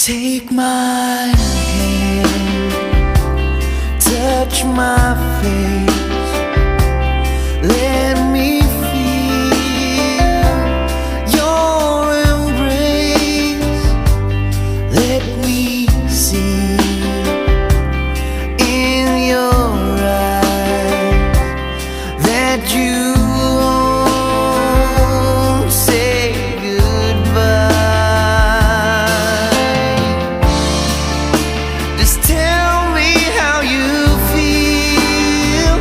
Take my hand, touch my face, let me feel your embrace. Let me see in your eyes that you won't say goodbye. Just tell me how you feel.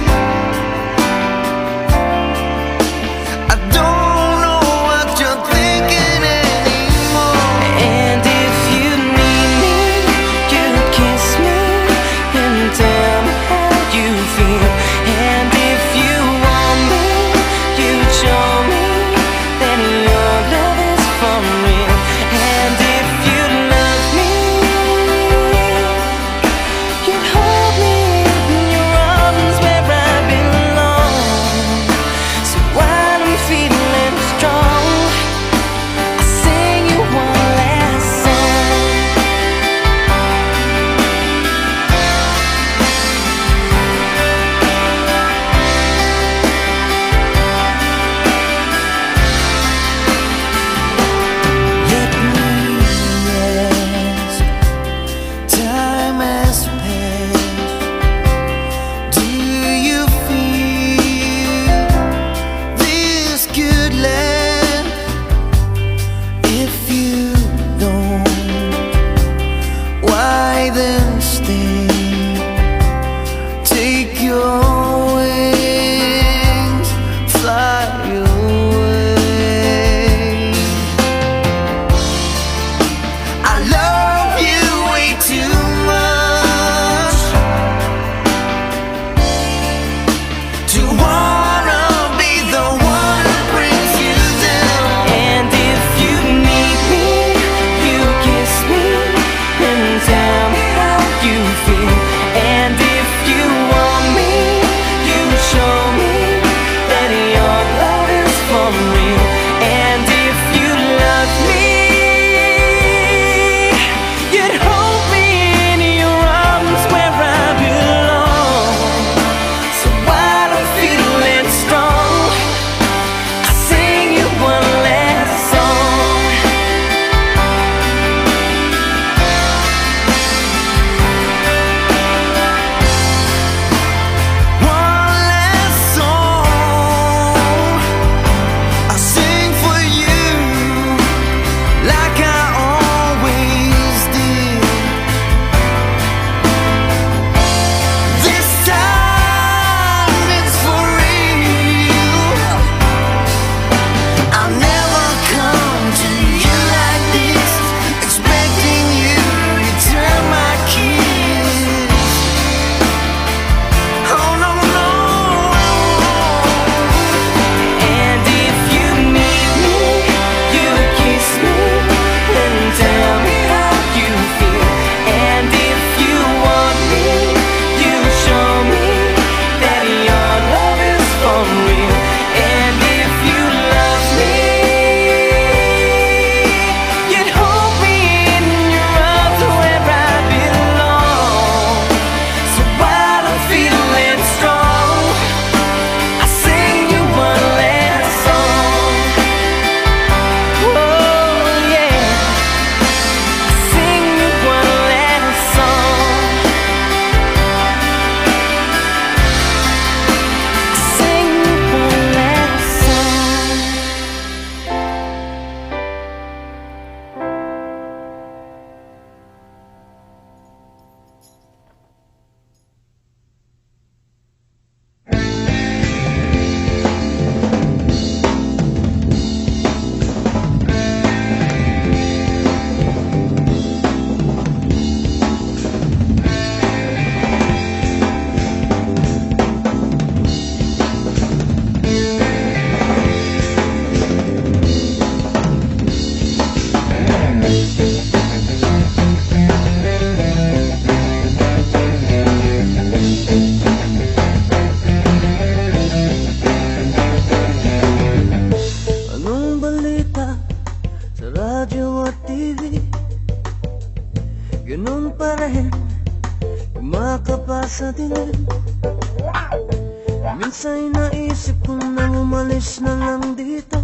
umalis na lang dito.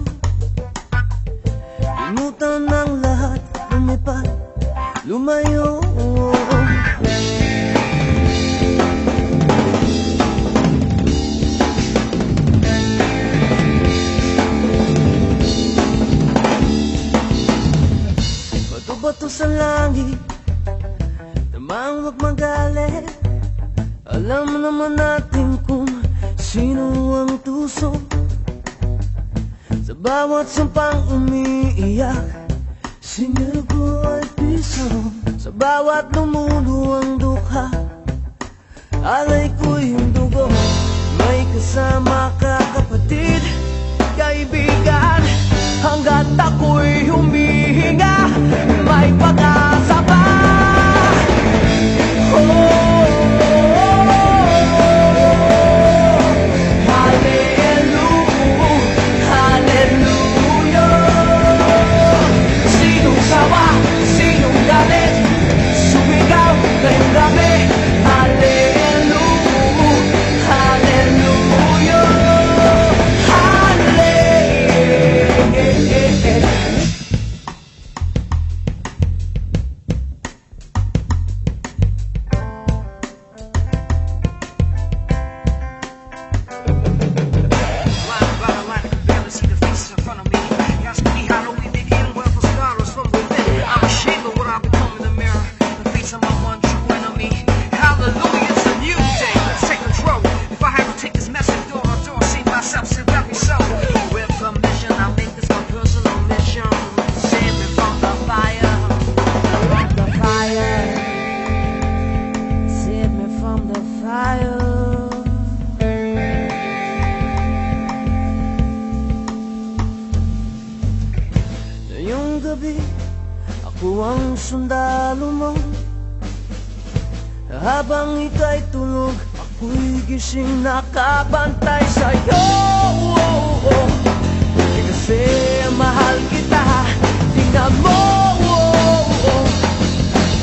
Limutan ng lahat, lumipad, lumayo. Bato-bato sa langit, tamang wag magalit. Alam naman natin kung sino ang tuso sa bawat sampang umiiyak. Sinugo ay piso sa bawat lumuluwang dukha. Alay ko'y yung dugo, may kasama ka kapatid, kaibigan. Hanggat ako'y humihinga, may pag-asa pa. Ako ang sundalo mo, habang ika'y tulog, ako'y gising nakabantay sa'yo. Kasi mahal kita, tingnan mo.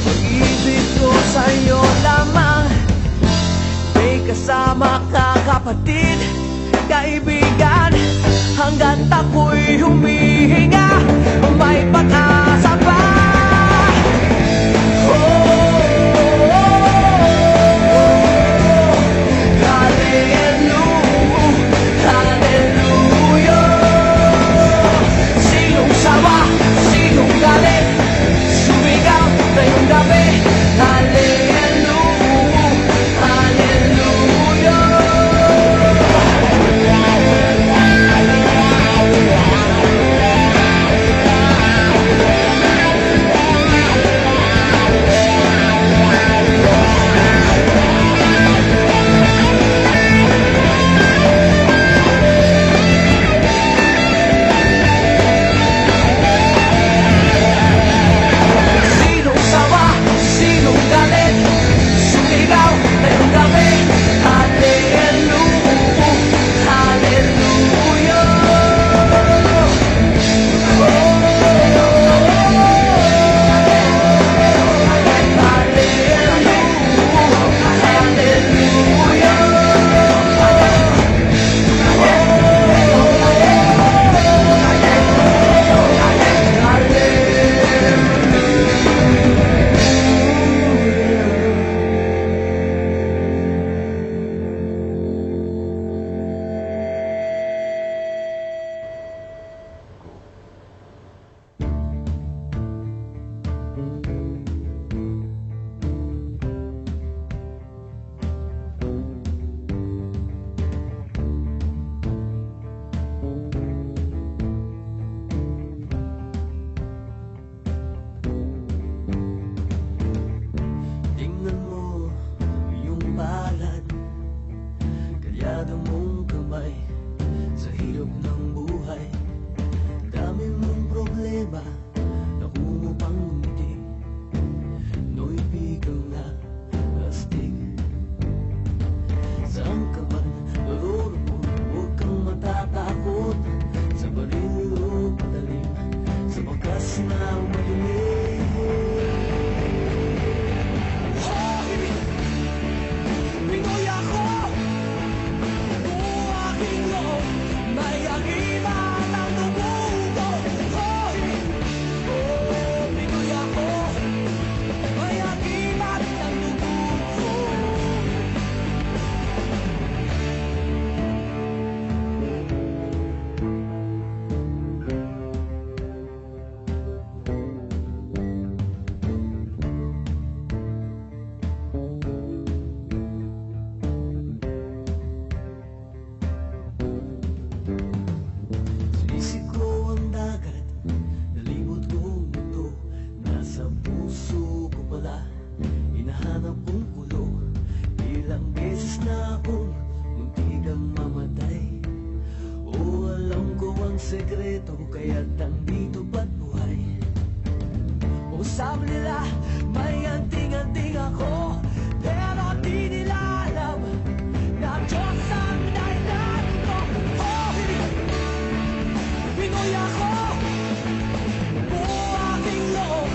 Pag-ibig ko sa'yo lamang, may kasama ka kapatid, kaibigan. Hanggat ako'y humihinga, may pag-asa pa. Pinoy ako, buhaking loob, may sekreto kaya't nandito ba't buhay? O sabi nila may anting-anting ako, pero di nila alam na Diyos ang dahilan ko. Hoy! Pinoy ako, buo aking loob,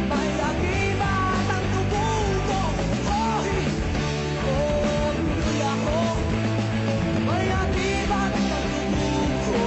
may agimat ang dugo ko. Hoy! Oh, Pinoy ako, may agimat ang dugo ko.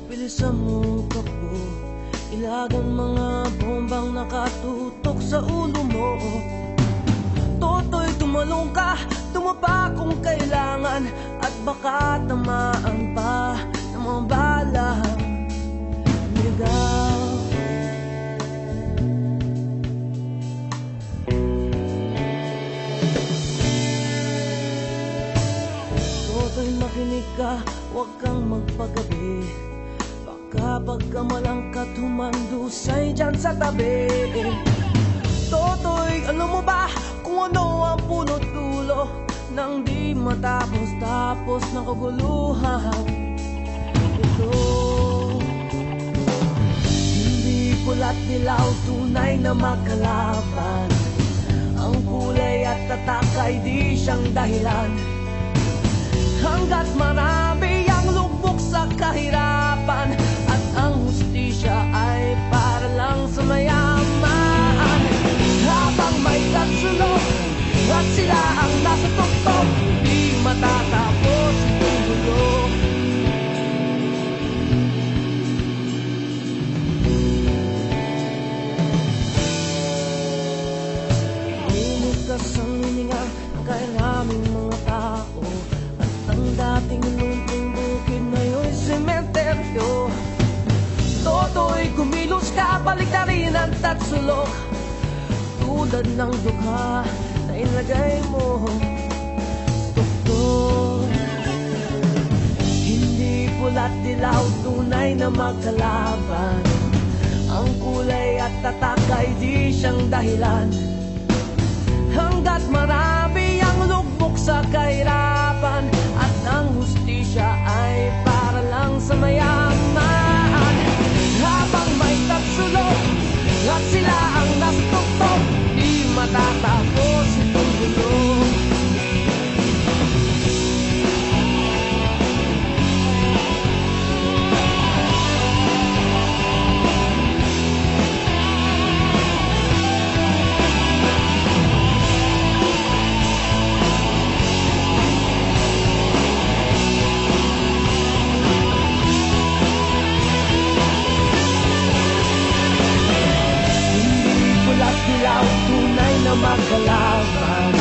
Bilisan mo takbo, ilagan mga bombang nakatutok sa ulo mo. Toto'y tumalong ka, tumapa kung kailangan, at baka tamaan pa ng mga balang ligaw. Toto'y makinig ka, huwag kang magpagabi, baka pagkamalangkat humandusay dyan sa tabi. Toto'y alam mo ba kung ano ang punot dulo nang di matapos-tapos na kaguluhan ito? Hindi pula't dilaw, tunay na makalaban, ang kulay at tatak ay di siyang dahilan. Hanggat marami ang lubog sa kahirapan, at ang hustisya ay para lang sa mayaman. Habang may tatsulok at sila ang nasa tuktok, di matatapos itong gulo. Linigas ang hininga kay naming mga tao, at ang dating lumping bukid ngayon'y sementeryo. Toto'y kumilos ka, baliktarin ang tatsulok, tulad ng dukha na ilagay mo sa tuktok. kulay at dilaw, tunay na magkalaban. Ang kulay at tatak ay di siyang dahilan. Hanggat marami ang lugmok sa kahirapan, at ang hustisya ay para lang sa mayaman. Habang may tagsulok at sila ang nastuktok, di matatapos itong gulo. Dilaw, tunay na magkalaban.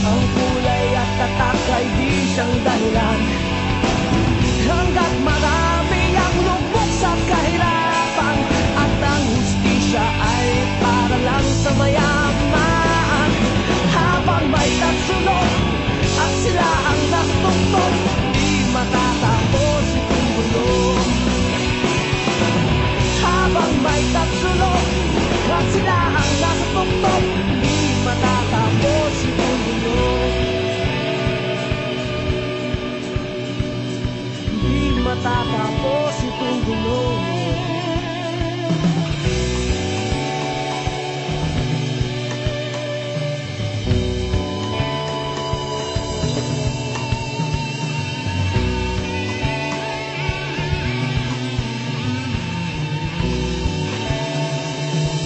Ang kulay at tatak ay di siyang dahilan. Hanggat marami ang lubog sa kahirapan, at ang hustisya ay para lang sa mayaman. Habang may tagsulok at sila ang nastuktok, di matatapos itong gulo. Habang may tagsulok at sila ang nasa tuktok, di matatapos itong gulo. Di matatapos